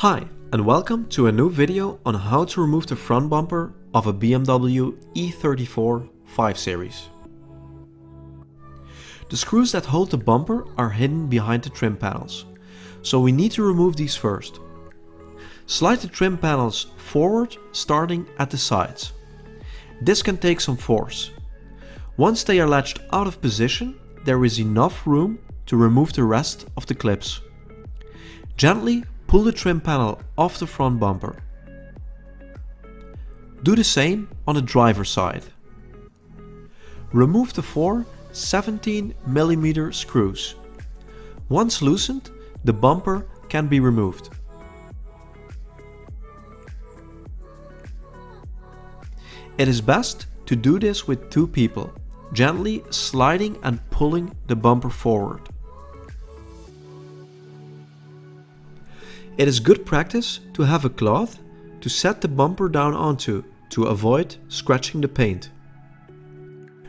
Hi, and welcome to a new video on how to remove the front bumper of a BMW E34 5 Series. The screws that hold the bumper are hidden behind the trim panels, so we need to remove these first. Slide the trim panels forward, starting at the sides. This can take some force. Once they are latched out of position, there is enough room to remove the rest of the clips. Gently pull the trim panel off the front bumper. Do the same on the driver's side. Remove the four 17mm screws. Once loosened, the bumper can be removed. It is best to do this with two people, gently sliding and pulling the bumper forward. It is good practice to have a cloth to set the bumper down onto to avoid scratching the paint.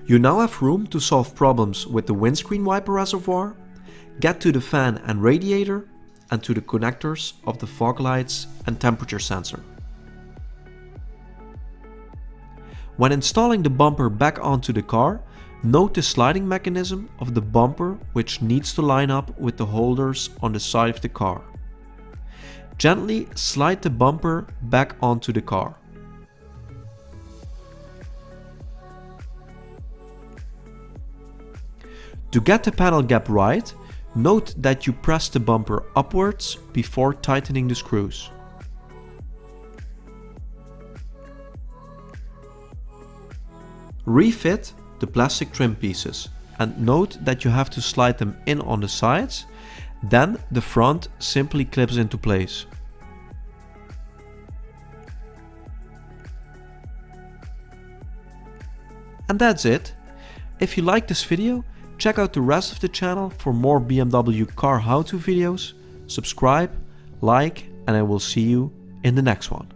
You now have room to solve problems with the windscreen wiper reservoir, get to the fan and radiator, and to the connectors of the fog lights and temperature sensor. When installing the bumper back onto the car, note the sliding mechanism of the bumper, which needs to line up with the holders on the side of the car. Gently slide the bumper back onto the car. To get the panel gap right, note that you press the bumper upwards before tightening the screws. Refit the plastic trim pieces and note that you have to slide them in on the sides, then the front simply clips into place. And that's it. If you like this video, check out the rest of the channel for more BMW car how-to videos, subscribe, like, and I will see you in the next one.